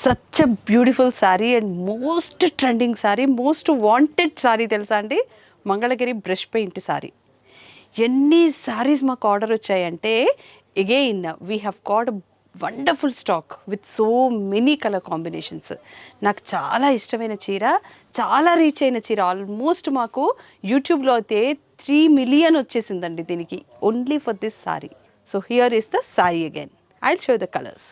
Such a beautiful sari and most trending sari, most wanted sari తెలుసా అండి? Mangalagiri brush paint sari. ఎన్ని శారీస్ మాకు ఆర్డర్ వచ్చాయంటే, again we have got wonderful stock with so many colour combinations. నాకు చాలా ఇష్టమైన చీర, చాలా రీచ్ అయిన చీర. ఆల్మోస్ట్ మాకు యూట్యూబ్లో అయితే 3 మిలియన్ వచ్చేసిందండి దీనికి, only for this sari. So here is the sari again. I show the colours.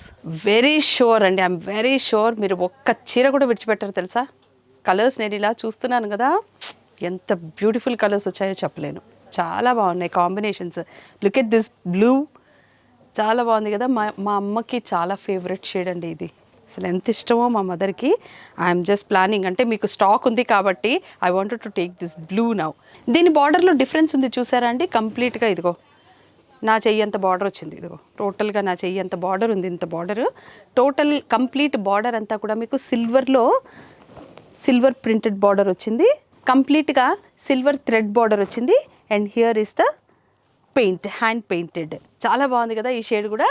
Very sure అండి, ఐఎమ్ వెరీ షూర్ మీరు ఒక్క చీర కూడా విడిచిపెట్టారు తెలుసా. కలర్స్ నేను ఇలా చూస్తున్నాను కదా, ఎంత బ్యూటిఫుల్ కలర్స్ వచ్చాయో చెప్పలేను. చాలా బాగున్నాయి combinations. Look at this blue, చాలా బాగుంది కదా. మా అమ్మకి చాలా ఫేవరెట్ షేడ్ అండి ఇది. అసలు ఎంత ఇష్టమో మా మదర్కి. ఐఎమ్ జస్ట్ ప్లానింగ్, అంటే మీకు స్టాక్ ఉంది కాబట్టి I wanted to take this blue now. దీని బార్డర్లో డిఫరెన్స్ ఉంది చూసారా అండి, కంప్లీట్గా ఇదిగో నా చెయ్యి అంత బార్డర్ వచ్చింది. ఇదిగో టోటల్గా నా చెయ్యి అంత బార్డర్ ఉంది. ఇంత బార్డర్ టోటల్ కంప్లీట్ బార్డర్ అంతా కూడా మీకు సిల్వర్లో సిల్వర్ ప్రింటెడ్ బార్డర్ వచ్చింది. కంప్లీట్గా సిల్వర్ థ్రెడ్ బార్డర్ వచ్చింది. And here is the paint, hand painted. చాలా బాగుంది కదా ఈ షేడ్ కూడా.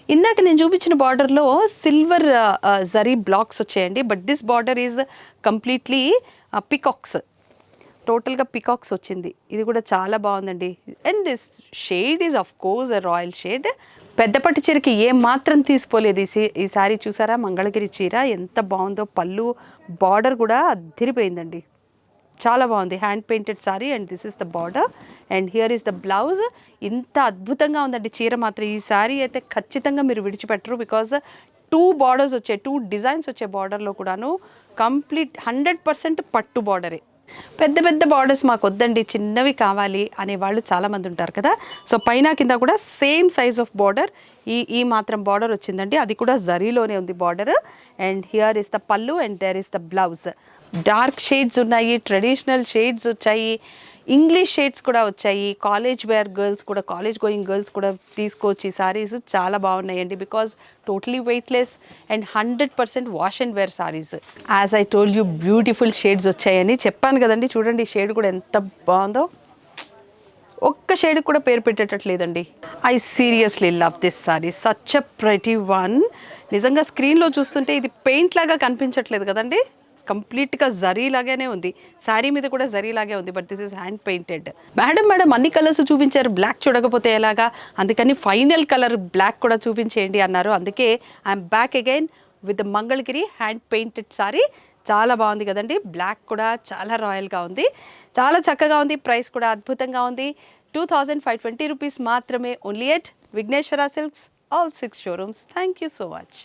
ఇందాక నేను చూపించిన బార్డర్లో సిల్వర్ జరీ బ్లాక్స్ వచ్చాయండి, but this border is completely peacocks. టోటల్గా పికాక్స్ వచ్చింది. ఇది కూడా చాలా బాగుందండి. And this shade is of course a royal shade. పెద్దపట్టి చీరకి ఏం మాత్రం తీసిపోలేదు ఈ సారీ. చూసారా మంగళగిరి చీర ఎంత బాగుందో. పళ్ళు బార్డర్ కూడా అదిరిపోయిందండి, చాలా బాగుంది. Hand painted sorry and this is the border and here is the blouse. ఇంత అద్భుతంగా ఉందండి చీర మాత్రం. ఈ సారీ అయితే ఖచ్చితంగా మీరు విడిచిపెట్టరు, బికాజ్ 2 బార్డర్స్ వచ్చాయి, 2 డిజైన్స్ వచ్చే బార్డర్లో కూడాను కంప్లీట్ 100% పట్టు బార్డరే. పెద్ద పెద్ద బార్డర్స్ మాకు వద్దండి, చిన్నవి కావాలి అనేవాళ్ళు చాలామంది ఉంటారు కదా. సో పైన కింద కూడా సేమ్ సైజ్ ఆఫ్ బార్డర్, ఈ మాత్రం బార్డర్ వచ్చిందండి. అది కూడా జరీలోనే ఉంది border. And here is the pallu and there is the blouse. Dark shades ఉన్నాయి, ట్రెడిషనల్ షేడ్స్ వచ్చాయి, ఇంగ్లీష్ షేడ్స్ కూడా వచ్చాయి. కాలేజ్ వేర్ గర్ల్స్ కూడా, కాలేజ్ గోయింగ్ గర్ల్స్ కూడా తీసుకోవచ్చు. ఈ సారీస్ చాలా బాగున్నాయండి, because totally weightless and 100% wash and wear saris. As I told you beautiful shades వచ్చాయని చెప్పాను కదండి. చూడండి ఈ షేడ్ కూడా ఎంత బాగుందో, ఒక్క షేడ్ కూడా పేరు పెట్టేటట్లేదండి. I seriously love this sari, such a pretty one. నిజంగా స్క్రీన్లో చూస్తుంటే ఇది పెయింట్ లాగా కనిపించట్లేదు కదండి, కంప్లీట్గా జరీ లాగానే ఉంది. శారీ మీద కూడా జరీ లాగే ఉంది, but this is hand painted. Madam అన్ని కలర్స్ చూపించారు, బ్లాక్ చూడకపోతే ఎలాగా, అందుకని ఫైనల్ కలర్ బ్లాక్ కూడా చూపించేయండి అన్నారు. అందుకే I'm back again with Mangalagiri hand painted sorry. చాలా బాగుంది కదండి. బ్లాక్ కూడా చాలా రాయల్గా ఉంది, చాలా చక్కగా ఉంది. ప్రైస్ కూడా అద్భుతంగా ఉంది. 2520 రూపీస్ మాత్రమే, only at Vighneshwara Silks, all 6 showrooms. Thank you so much.